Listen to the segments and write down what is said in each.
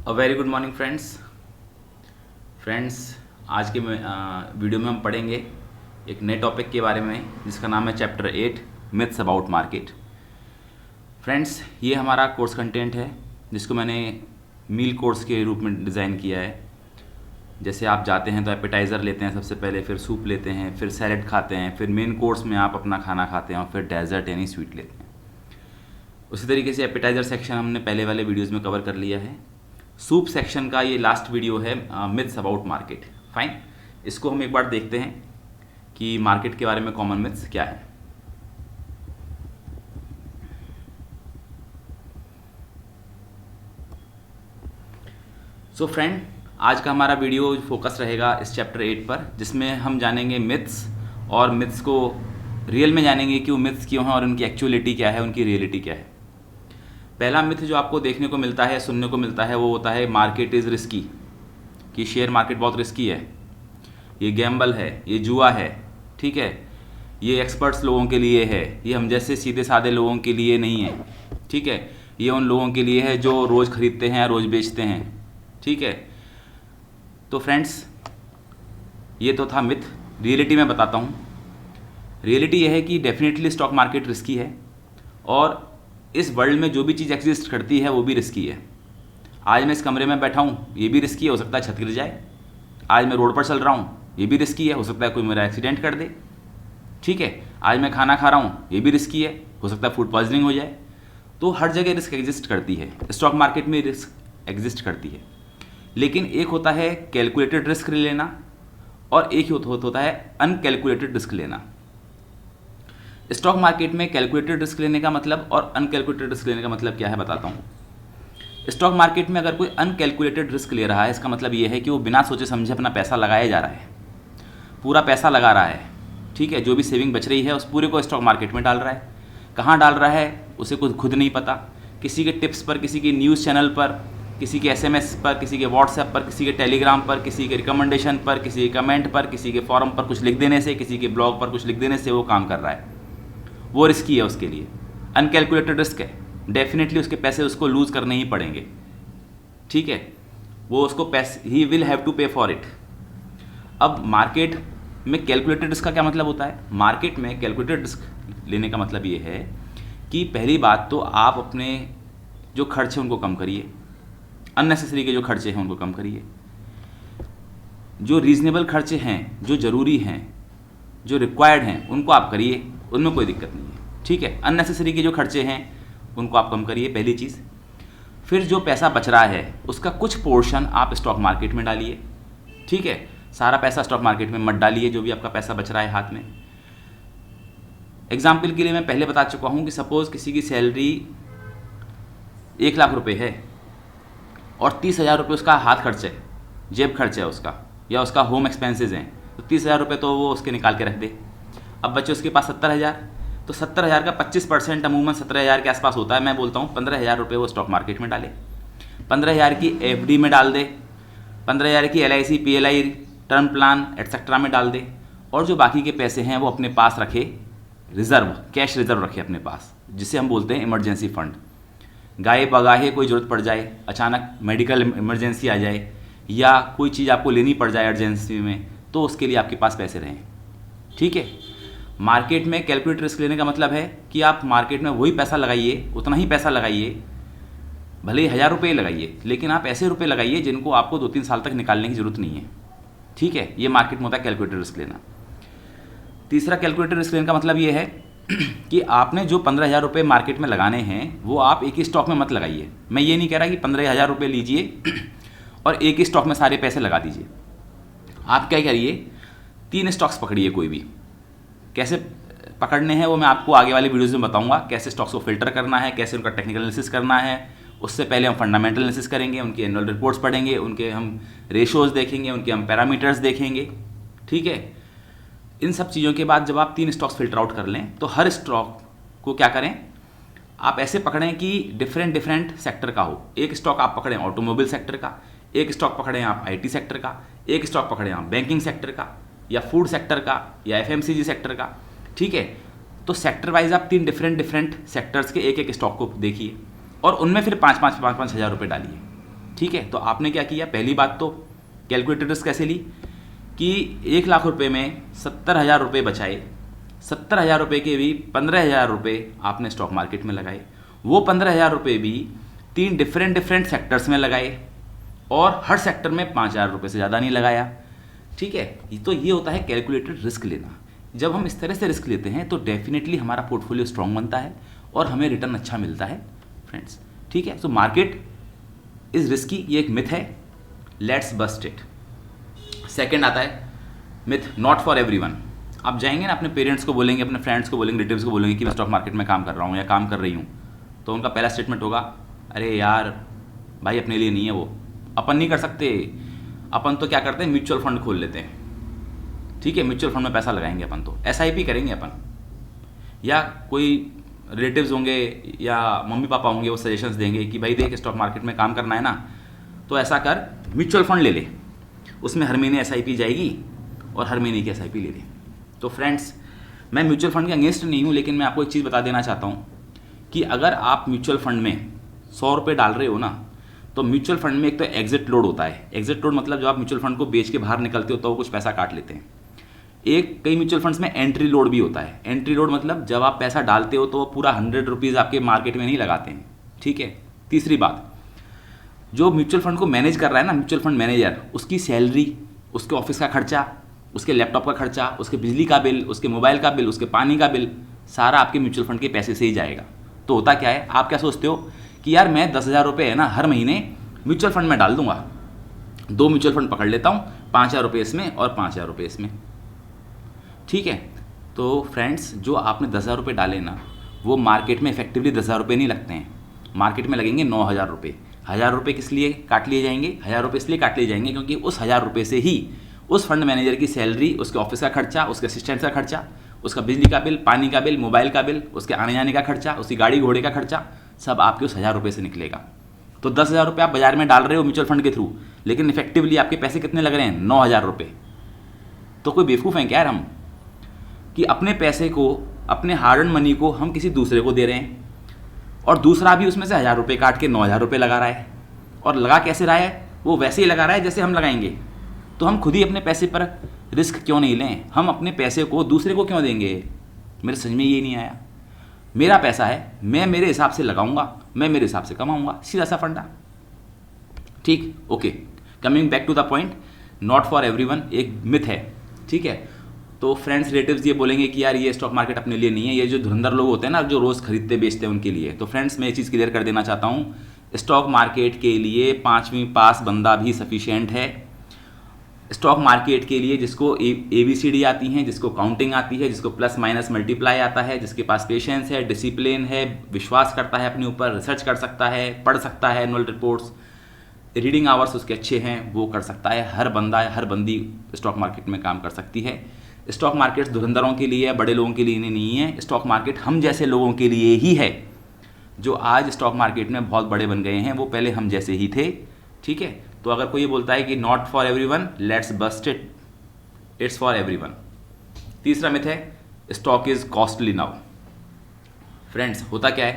Very good morning friends. आज के video में हम पढ़ेंगे एक नए टॉपिक के बारे में जिसका नाम है chapter 8 myths about market. Friends, ये हमारा कोर्स कंटेंट है जिसको मैंने मील कोर्स के रूप में डिज़ाइन किया है। जैसे आप जाते हैं तो एपेटाइज़र लेते हैं सबसे पहले, फिर सूप लेते हैं, फिर सैलेड खाते हैं, फिर मेन कोर्स में आप अपना खाना खाते हैं और फिर डेजर्ट यानी स्वीट लेते हैं। उसी तरीके से एपेटाइज़र सेक्शन हमने पहले वाले वीडियोज़ में कवर कर लिया है। सूप सेक्शन का ये लास्ट वीडियो है मिथ्स अबाउट मार्केट। फाइन, इसको हम एक बार देखते हैं कि मार्केट के बारे में कॉमन मिथ्स क्या है। सो फ्रेंड, आज का हमारा वीडियो फोकस रहेगा इस चैप्टर 8 पर, जिसमें हम जानेंगे मिथ्स और मिथ्स को रियल में जानेंगे कि वो मिथ्स क्यों हैं और उनकी एक्चुअलिटी क्या है, उनकी रियलिटी क्या है। पहला मिथ जो आपको देखने को मिलता है, सुनने को मिलता है, वो होता है मार्केट इज़ रिस्की, कि शेयर मार्केट बहुत रिस्की है, ये गैम्बल है, ये जुआ है, ठीक है, ये एक्सपर्ट्स लोगों के लिए है, ये हम जैसे सीधे साधे लोगों के लिए नहीं है, ठीक है, ये उन लोगों के लिए है जो रोज़ खरीदते हैं, रोज़ बेचते हैं, ठीक है। तो फ्रेंड्स, ये तो था मिथ। रियलिटी में बताता हूँ। रियलिटी यह है कि डेफिनेटली स्टॉक मार्केट रिस्की है और इस वर्ल्ड में जो भी चीज़ एग्जिस्ट करती है वो भी रिस्की है। आज मैं इस कमरे में बैठा हूँ, ये भी रिस्की है, हो सकता है छत गिर जाए। आज मैं रोड पर चल रहा हूँ, ये भी रिस्की है, हो सकता है कोई मेरा एक्सीडेंट कर दे, ठीक है। आज मैं खाना खा रहा हूँ, ये भी रिस्की है, हो सकता है फूड पॉइजनिंग हो जाए। तो हर जगह रिस्क एग्जिस्ट करती है, स्टॉक मार्केट में रिस्क एग्जिस्ट करती है। लेकिन एक होता है कैलकुलेटेड रिस्क लेना और एक होता है अनकैलकुलेटेड रिस्क लेना। स्टॉक मार्केट में कैलकुलेटेड रिस्क लेने का मतलब और अनकैलकुलेटेड रिस्क लेने का मतलब क्या है बताता हूँ। स्टॉक मार्केट में अगर कोई अनकैलकुलेटेड रिस्क ले रहा है, इसका मतलब ये है कि वो बिना सोचे समझे अपना पैसा लगाया जा रहा है, पूरा पैसा लगा रहा है, ठीक है। जो भी सेविंग बच रही है उस पूरे को स्टॉक मार्केट में डाल रहा है। कहाँ डाल रहा है उसे कुछ खुद नहीं पता। किसी के टिप्स पर, किसी के न्यूज़ चैनल पर, किसी के SMS पर, किसी के व्हाट्सएप पर, किसी के टेलीग्राम पर, किसी के रिकमेंडेशन पर, किसी के कमेंट पर, किसी के फॉरम पर कुछ लिख देने से, किसी के ब्लॉग पर कुछ लिख देने से वो काम कर रहा है। वो रिस्की है उसके लिए, अनकैलकुलेटेड रिस्क है। डेफिनेटली उसके पैसे उसको लूज़ करने ही पड़ेंगे, ठीक है। वो उसको पैसे, ही विल हैव टू पे फॉर इट। अब मार्केट में कैलकुलेटेड रिस्क का क्या मतलब होता है? मार्केट में कैलकुलेटेड रिस्क लेने का मतलब ये है कि पहली बात तो आप अपने जो खर्चे उनको कम करिए, अननेसेसरी के जो खर्चे हैं उनको कम करिए। जो रीजनेबल खर्चे हैं, जो ज़रूरी हैं, जो रिक्वायर्ड हैं, उनको आप करिए, उनमें कोई दिक्कत नहीं है, ठीक है। अननेसेसरी के जो खर्चे हैं उनको आप कम करिए, पहली चीज़। फिर जो पैसा बच रहा है उसका कुछ पोर्शन आप स्टॉक मार्केट में डालिए, ठीक है। सारा पैसा स्टॉक मार्केट में मत डालिए, जो भी आपका पैसा बच रहा है हाथ में। एग्जाम्पल के लिए मैं पहले बता चुका हूँ कि सपोज़ किसी की सैलरी 1,00,000 रुपये है और 30,000 रुपये उसका हाथ खर्च है, जेब खर्च है उसका, या उसका होम एक्सपेंसेस हैं, तो 30,000 रुपये तो वो उसके निकाल के रख दे। अब बच्चे उसके पास 70,000, तो 70,000 का 25% अमूमन 17,000 के आसपास होता है। मैं बोलता हूँ 15,000 रुपये वो स्टॉक मार्केट में डाले, 15,000 की FD में डाल दे, 15,000 की LIC, PLI, term plan etcetera में डाल दे, और जो बाकी के पैसे हैं वो अपने पास रखे, रिजर्व, कैश रिजर्व रखे अपने पास, जिसे हम बोलते हैं इमरजेंसी फंड। गाये बगाहे कोई ज़रूरत पड़ जाए, अचानक मेडिकल इमरजेंसी आ जाए या कोई चीज़ आपको लेनी पड़ जाए अर्जेंसी में, तो उसके लिए आपके पास पैसे रहें, ठीक है। मार्केट में कैलकुलेटेड रिस्क लेने का मतलब है कि आप मार्केट में वही पैसा लगाइए, उतना ही पैसा लगाइए, भले ही 1,000 रुपये लगाइए, लेकिन आप ऐसे रुपये लगाइए जिनको आपको 2-3 साल तक निकालने की ज़रूरत नहीं है, ठीक है। ये मार्केट में होता है कैलकुलेटेड रिस्क लेना। तीसरा कैलकुलेटेड रिस्क लेने का मतलब ये है कि आपने जो 15,000 रुपये मार्केट में लगाने हैं वो आप एक ही स्टॉक में मत लगाइए। मैं ये नहीं कह रहा कि 15,000 रुपये लीजिए और एक ही स्टॉक में सारे पैसे लगा दीजिए। आप क्या करिए, 3 स्टॉक्स पकड़िए कोई भी। कैसे पकड़ने हैं वो मैं आपको आगे वाले वीडियोज़ में बताऊंगा, कैसे स्टॉक्स को फिल्टर करना है, कैसे उनका टेक्निकल एनालिसिस करना है। उससे पहले हम फंडामेंटल एनालिसिस करेंगे, उनकी एनुअल रिपोर्ट्स पढ़ेंगे, उनके हम रेशोज़ देखेंगे, उनके हम पैरामीटर्स देखेंगे, ठीक है। इन सब चीज़ों के बाद जब आप 3 स्टॉक्स फिल्टर आउट कर लें तो हर स्टॉक को क्या करें, आप ऐसे पकड़ें कि डिफरेंट सेक्टर का हो। एक स्टॉक आप पकड़ें ऑटोमोबाइल सेक्टर का, एक स्टॉक पकड़ें आप IT सेक्टर का, एक स्टॉक पकड़ें आप बैंकिंग सेक्टर का या फूड सेक्टर का या FMCG सेक्टर का, ठीक है। तो सेक्टर वाइज आप 3 डिफरेंट सेक्टर्स के एक स्टॉक को देखिए और उनमें फिर 5-5 हज़ार रुपये डालिए, ठीक है, तो आपने क्या किया, पहली बात तो कैलकुलेटेड रिस्क कैसे ली कि 1 लाख रुपए में 70,000 रुपये बचाए, 70,000 रुपये के भी 15,000 रुपये आपने स्टॉक मार्केट में लगाए, वो 15,000 रुपये भी 3 डिफरेंट सेक्टर्स में लगाए और हर सेक्टर में 5,000 रुपये से ज़्यादा नहीं लगाया। ठीक है, तो ये होता है कैलकुलेटेड रिस्क लेना। जब हम इस तरह से रिस्क लेते हैं तो डेफिनेटली हमारा पोर्टफोलियो स्ट्रांग बनता है और हमें रिटर्न अच्छा मिलता है फ्रेंड्स। ठीक है, सो मार्केट इज रिस्की, ये एक मिथ है, लेट्स बस्ट इट। सेकंड आता है मिथ नॉट फॉर एवरीवन। आप जाएंगे ना अपने पेरेंट्स को बोलेंगे, अपने फ्रेंड्स को बोलेंगे, रिलेटिव्स को बोलेंगे कि मैं स्टॉक मार्केट में काम कर रहा हूँ या काम कर रही हूँ, तो उनका पहला स्टेटमेंट होगा, अरे यार भाई अपने लिए नहीं है वो, अपन नहीं कर सकते, अपन तो क्या करते हैं म्यूचुअल फंड खोल लेते हैं। ठीक है, म्यूचुअल फंड में पैसा लगाएंगे अपन, तो SIP करेंगे अपन, या कोई रिलेटिव्स होंगे या मम्मी पापा होंगे, वो सजेशंस देंगे कि भाई देख स्टॉक मार्केट में काम करना है ना, तो ऐसा कर म्यूचुअल फंड ले ले, उसमें हर महीने SIP जाएगी और हर महीने की SIP ले ले। तो फ्रेंड्स, मैं म्यूचुअल फंड के अगेंस्ट नहीं हूँ, लेकिन मैं आपको एक चीज़ बता देना चाहता हूँ कि अगर आप म्यूचुअल फंड में 100 रुपये डाल रहे हो ना, तो म्यूचुअल फंड में एक तो एग्जिट लोड होता है। एग्जिट लोड मतलब जब आप म्यूचुअल फंड को बेच के बाहर निकलते हो तो वो कुछ पैसा काट लेते हैं। एक कई म्यूचुअल फंड्स में एंट्री लोड भी होता है। एंट्री लोड मतलब जब आप पैसा डालते हो तो वो पूरा 100 रुपीज़ आपके मार्केट में नहीं लगाते हैं। ठीक है, तीसरी बात, जो म्यूचुअल फंड को मैनेज कर रहा है ना, म्यूचुअल फंड मैनेजर, उसकी सैलरी, उसके ऑफिस का खर्चा, उसके लैपटॉप का खर्चा, उसके बिजली का बिल, उसके मोबाइल का बिल, उसके पानी का बिल, सारा आपके म्यूचुअल फंड के पैसे से ही जाएगा। तो होता क्या है, आप क्या सोचते हो कि यार मैं 10,000 रुपये है ना हर महीने म्यूचुअल फंड में डाल दूंगा, 2 म्यूचुअल फंड पकड़ लेता हूँ, 5,000 रुपये इसमें और 5,000 रुपये इसमें। ठीक है, तो फ्रेंड्स जो आपने 10,000 रुपये डाले ना, वो मार्केट में इफेक्टिवली 10,000 रुपये नहीं लगते हैं, मार्केट में लगेंगे 9,000 रुपये। 1,000 रुपये किस लिए काट लिए जाएंगे, 1,000 रुपये इसलिए काट लिए जाएंगे क्योंकि उस 1,000 रुपये से ही उस फंड मैनेजर की सैलरी, उसके ऑफिस का खर्चा, उसके असिस्टेंट का खर्चा, उसका बिजली का बिल, पानी का बिल, मोबाइल का बिल, उसके आने जाने का खर्चा, उसकी गाड़ी घोड़े का खर्चा, सब आपके उस 1,000 रुपये से निकलेगा। तो 10,000 रुपये आप बाजार में डाल रहे हो म्यूचुअल फंड के थ्रू, लेकिन इफेक्टिवली आपके पैसे कितने लग रहे हैं, 9,000 रुपये। तो कोई बेवकूफ़ हैं क्या यार हम कि अपने पैसे को, अपने हार्ड एंड मनी को हम किसी दूसरे को दे रहे हैं और दूसरा भी उसमें से 1,000 रुपये काट के 9,000 रुपये लगा रहा है। और लगा कैसे रहा है, वो वैसे ही लगा रहा है जैसे हम लगाएंगे। तो हम खुद ही अपने पैसे पर रिस्क क्यों नहीं लें, हम अपने पैसे को दूसरे को क्यों देंगे। मेरे समझ में ये नहीं आया। मेरा पैसा है, मैं मेरे हिसाब से लगाऊंगा, मैं मेरे हिसाब से कमाऊंगा, सीधा सा फंडा। ठीक, okay, coming back to the point, not for everyone एक मिथ है। ठीक है, तो फ्रेंड्स रिलेटिव्स ये बोलेंगे कि यार ये स्टॉक मार्केट अपने लिए नहीं है, ये जो धुरंधर लोग होते हैं ना जो रोज़ खरीदते बेचते हैं उनके लिए। तो फ्रेंड्स मैं ये चीज़ क्लियर कर देना चाहता हूँ, स्टॉक मार्केट के लिए 5वीं पास बंदा भी सफिशिएंट है। स्टॉक मार्केट के लिए जिसको ABCD आती हैं, जिसको काउंटिंग आती है, जिसको प्लस माइनस मल्टीप्लाई आता है, जिसके पास पेशेंस है, डिसिप्लिन है, विश्वास करता है अपने ऊपर, रिसर्च कर सकता है, पढ़ सकता है एनुअल रिपोर्ट्स, रीडिंग आवर्स उसके अच्छे हैं, वो कर सकता है। हर बंदा हर बंदी स्टॉक मार्केट में काम कर सकती है। स्टॉक मार्केट धुरंधरों के लिए, बड़े लोगों के लिए नहीं है। स्टॉक मार्केट हम जैसे लोगों के लिए ही है। जो आज स्टॉक मार्केट में बहुत बड़े बन गए हैं वो पहले हम जैसे ही थे। ठीक है, तो अगर कोई ये बोलता है कि not for everyone, let's bust it, it's for everyone. तीसरा मिथ है stock is costly now. Friends होता क्या है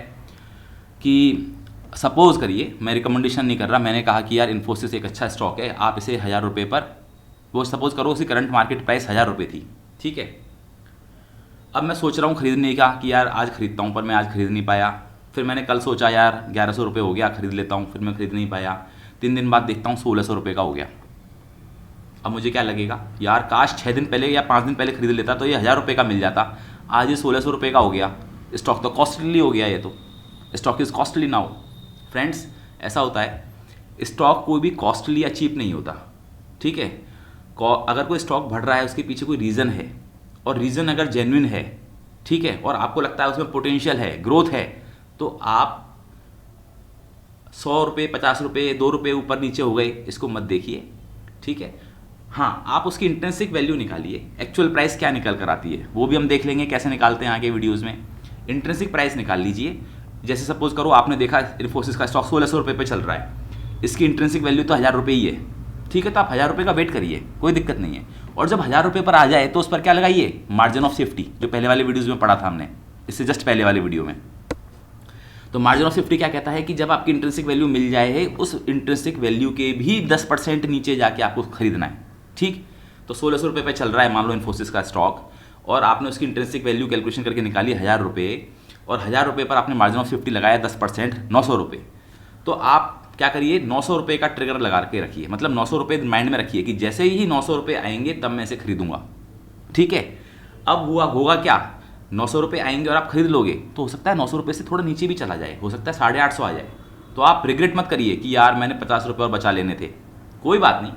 कि सपोज करिए, मैं रिकमेंडेशन नहीं कर रहा, मैंने कहा कि यार इन्फोसिस एक अच्छा स्टॉक है, आप इसे 1,000 रुपये पर, वो सपोज करो उसकी करंट मार्केट प्राइस 1,000 रुपये थी। ठीक है, अब मैं सोच रहा हूँ खरीदने का कि यार आज खरीदता हूँ, पर मैं आज खरीद नहीं पाया। फिर मैंने कल सोचा यार 1,100 रुपये हो गया, खरीद लेता हूँ, फिर मैं खरीद नहीं पाया। 3 दिन बाद देखता हूँ 1,600 रुपये का हो गया। अब मुझे क्या लगेगा, यार काश 6 दिन पहले या 5 दिन पहले खरीद लेता तो ये 1,000 रुपये का मिल जाता, आज ये 1,600 रुपये का हो गया। स्टॉक तो कॉस्टली हो गया, ये तो stock is costly now. Friends ऐसा होता है, स्टॉक कोई भी कॉस्टली या चीप नहीं होता। ठीक है, अगर कोई स्टॉक बढ़ रहा है उसके पीछे कोई रीज़न है, और रीज़न अगर जेन्युइन है, ठीक है, और आपको लगता है उसमें पोटेंशियल है, ग्रोथ है, तो आप 100 रुपये, 50 रुपये, 2 रुपये ऊपर नीचे हो गए, इसको मत देखिए। ठीक है, हाँ आप उसकी इंट्रिंसिक वैल्यू निकालिए, एक्चुअल प्राइस क्या निकल कर आती है वो भी हम देख लेंगे कैसे निकालते हैं आगे वीडियोज़ में। इंट्रिंसिक प्राइस निकाल लीजिए। जैसे सपोज करो आपने देखा इन्फोसिस का स्टॉक 1,600 रुपये पे चल रहा है, इसकी इंट्रिंसिक वैल्यू तो 1,000 रुपये ही है। ठीक है, तो आप 1,000 रुपये का वेट करिए, कोई दिक्कत नहीं है। और जब 1,000 रुपये पर आ जाए तो उस पर क्या लगाइए, मार्जिन ऑफ सेफ्टी, जो पहले वाले वीडियोज़ में पढ़ा था हमने, इससे जस्ट पहले वाले वीडियो में। तो मार्जिन ऑफ सेफ्टी क्या कहता है कि जब आपकी इंट्रिंसिक वैल्यू मिल जाए उस इंट्रिंसिक वैल्यू के भी 10% नीचे जाके आपको खरीदना है। ठीक, तो 1600 रुपये पे चल रहा है मान लो इन्फोसिस का स्टॉक, और आपने उसकी इंट्रिंसिक वैल्यू कैलकुलेशन करके निकाली 1000 रुपये, और 1000 रुपये पर आपने मार्जिन ऑफ सेफ्टी लगाया 10%, 900 रुपये। तो आप क्या करिए, 900 रुपये का ट्रिगर लगा के रखिए, मतलब 900 रुपये माइंड में रखिए कि जैसे ही 900 रुपये आएंगे तब मैं इसे खरीदूंगा। ठीक है, अब होगा क्या, 900 रुपये आएंगे और आप खरीद लोगे तो हो सकता है 900 रुपये से थोड़ा नीचे भी चला जाए, हो सकता है 850 आ जाए, तो आप रिग्रेट मत करिए कि यार मैंने 50 रुपये और बचा लेने थे। कोई बात नहीं,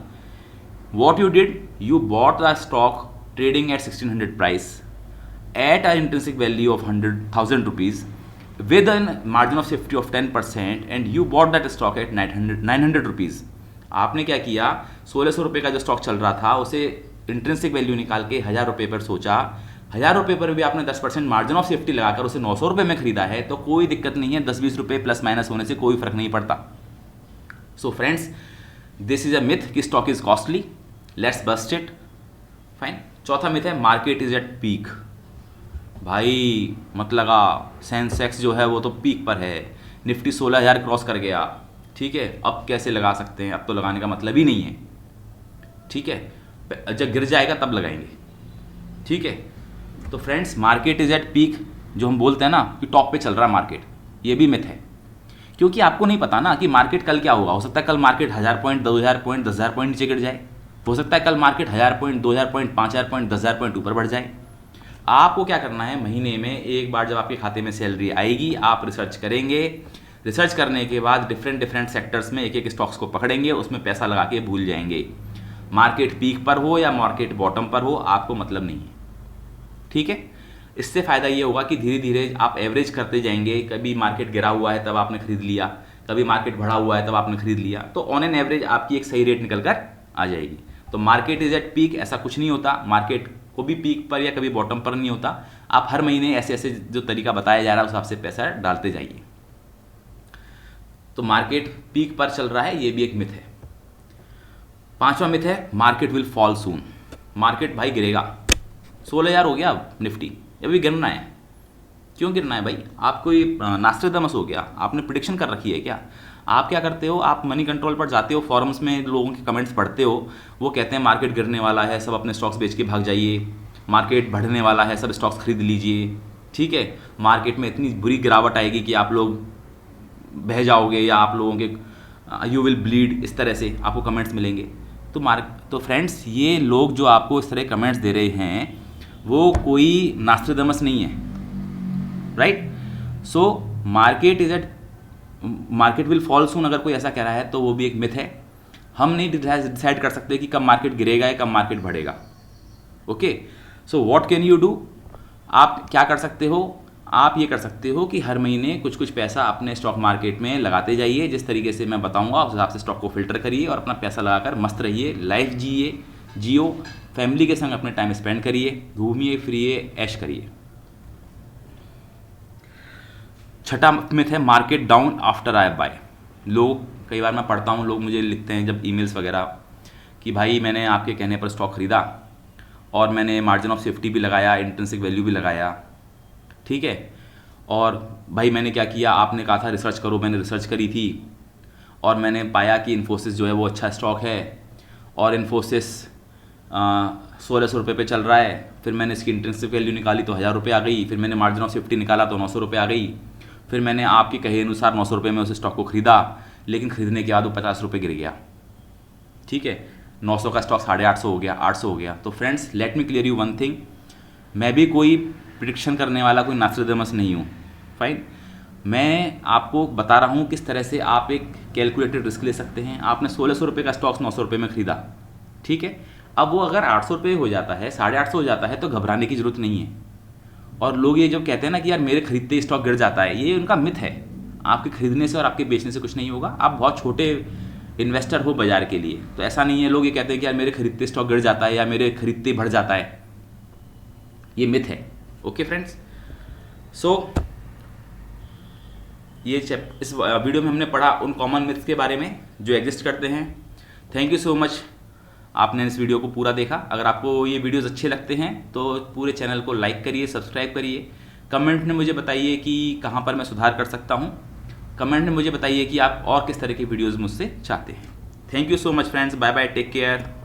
what you did, you bought the stock trading at 1600 price at a intrinsic value of 100,000 rupees with a margin of safety of 10% and you bought that stock at 900 rupees. आपने क्या किया, 1600 रुपये का जो स्टॉक चल रहा था उसे इंट्रिंसिक वैल्यू निकाल के 1000 रुपये पर सोचा, 1000 रुपये पर भी आपने 10% मार्जिन ऑफ सेफ्टी लगाकर उसे 900 रुपये में खरीदा है, तो कोई दिक्कत नहीं है, 10-20 रुपये प्लस माइनस होने से कोई फर्क नहीं पड़ता। So friends, this is a myth कि stock is costly, let's bust it. Fine. चौथा मिथ है मार्केट इज एट पीक। भाई मत लगा, सेंसेक्स जो है वो तो पीक पर है, निफ्टी 16,000 क्रॉस कर गया। ठीक है, अब कैसे लगा सकते हैं, अब तो लगाने का मतलब ही नहीं है। ठीक है, जब गिर जाएगा तब लगाएंगे। ठीक है, तो friends market is at peak जो हम बोलते हैं ना कि टॉप पे चल रहा है मार्केट, ये भी मिथ है, क्योंकि आपको नहीं पता ना कि मार्केट कल क्या होगा। हो सकता है कल मार्केट 1000 पॉइंट, 2000 पॉइंट, 10,000 पॉइंट नीचे गिर जाए, हो सकता है कल market 1000 point, 2000 point, 5000 point, 10,000 point ऊपर बढ़ जाए। आपको क्या करना है, महीने में एक बार जब आपके खाते में सैलरी आएगी आप रिसर्च करेंगे, रिसर्च करने के बाद डिफरेंट सेक्टर्स में एक एक स्टॉक्स को पकड़ेंगे, उसमें पैसा लगा के भूल जाएंगे। मार्केट पीक पर हो या मार्केट बॉटम पर हो, आपको मतलब नहीं है। ठीक है, इससे फ़ायदा ये होगा कि धीरे धीरे आप एवरेज करते जाएंगे। कभी मार्केट गिरा हुआ है तब आपने खरीद लिया, कभी मार्केट बढ़ा हुआ है तब आपने खरीद लिया, तो ऑन एन एवरेज आपकी एक सही रेट निकल कर आ जाएगी। तो मार्केट इज एट पीक ऐसा कुछ नहीं होता, मार्केट को भी पीक पर या कभी बॉटम पर नहीं होता। आप हर महीने ऐसे ऐसे जो तरीका बताया जा रहा है उस हिसाब से पैसा डालते जाइए। तो मार्केट पीक पर चल रहा है, ये भी एक मिथ है। पांचवा मिथ है market will fall soon. Market भाई गिरेगा, 16,000 हो गया अब निफ्टी, अभी गिरना है। क्यों गिरना है भाई, आप कोई नास्ट्रेडमस हो गया, आपने प्रिडिक्शन कर रखी है क्या? आप क्या करते हो, आप मनी कंट्रोल पर जाते हो, फॉरम्स में लोगों के कमेंट्स पढ़ते हो, वो कहते हैं मार्केट गिरने वाला है, सब अपने स्टॉक्स बेच के भाग जाइए, मार्केट बढ़ने वाला है, सब स्टॉक्स खरीद लीजिए। ठीक है, मार्केट में इतनी बुरी गिरावट आएगी कि आप लोग बह जाओगे या आप लोगों के यू विल ब्लीड, इस तरह से आपको कमेंट्स मिलेंगे। तो फ्रेंड्स, ये लोग जो आपको इस तरह कमेंट्स दे रहे हैं वो कोई नास्ट्रेडमस नहीं है, right? So market will fall soon अगर कोई ऐसा कह रहा है तो वो भी एक मिथ है। हम नहीं डिसाइड कर सकते कि कब मार्केट गिरेगा या कब मार्केट बढ़ेगा। Okay, so what can you do, आप क्या कर सकते हो, आप ये कर सकते हो कि हर महीने कुछ कुछ पैसा अपने स्टॉक मार्केट में लगाते जाइए। जिस तरीके से मैं बताऊंगा उस हिसाब से स्टॉक को फिल्टर करिए और अपना पैसा लगाकर मस्त रहिए, लाइफ जियो, फैमिली के संग अपने टाइम स्पेंड करिए, घूमिए फिरिए, ऐश करिए। छठा मिथ है market down after I buy. लोग, कई बार मैं पढ़ता हूँ, लोग मुझे लिखते हैं जब ईमेल्स वगैरह कि भाई मैंने आपके कहने पर स्टॉक खरीदा और मैंने मार्जिन ऑफ सेफ्टी भी लगाया, इंट्रिंसिक वैल्यू भी लगाया, ठीक है, और भाई मैंने क्या किया, आपने कहा था रिसर्च करो, मैंने रिसर्च करी थी और मैंने पाया कि इन्फोसिस जो है वो अच्छा स्टॉक है और इन्फोसिस 1600 रुपये पे चल रहा है। फिर मैंने इसकी इंट्रिंसिक वैल्यू निकाली तो 1000 रुपये आ गई, फिर मैंने मार्जिन ऑफ सेफ्टी निकाला तो 900 रुपये आ गई, फिर मैंने आपके कहे अनुसार 900 रुपये में उस स्टॉक को खरीदा, लेकिन खरीदने के बाद वो 50 रुपये गिर गया। ठीक है, 900 का स्टॉक 850 हो गया, 800 हो गया। तो friends, let me clear you one thing, मैं भी कोई प्रिडिक्शन करने वाला कोई नास्ट्रेडमस नहीं हूँ। फाइन, मैं आपको बता रहा हूँ किस तरह से आप एक कैलकुलेटेड रिस्क ले सकते हैं। आपने 1600 रुपये का स्टॉक 900 रुपये में खरीदा, ठीक है, अब वो अगर 800 रुपये हो जाता है, 850 हो जाता है, तो घबराने की जरूरत नहीं है। और लोग ये जो कहते हैं ना कि यार मेरे खरीदते ही स्टॉक गिर जाता है, ये उनका मिथ है। आपके खरीदने से और आपके बेचने से कुछ नहीं होगा। आप बहुत छोटे इन्वेस्टर हो बाजार के लिए, तो ऐसा नहीं है। लोग ये कहते हैं कि यार मेरे खरीदते स्टॉक गिर जाता है या मेरे खरीदते बढ़ जाता है, ये मिथ है। ओके फ्रेंड्स, सो ये इस वीडियो में हमने पढ़ा उन कॉमन मिथ्स के बारे में जो एग्जिस्ट करते हैं। थैंक यू सो मच, आपने इस वीडियो को पूरा देखा। अगर आपको ये वीडियोस अच्छे लगते हैं तो पूरे चैनल को लाइक करिए, सब्सक्राइब करिए, कमेंट में मुझे बताइए कि कहाँ पर मैं सुधार कर सकता हूँ। कमेंट में मुझे बताइए कि आप और किस तरह की वीडियोज़ मुझसे चाहते हैं। Thank you so much friends, bye bye, take care.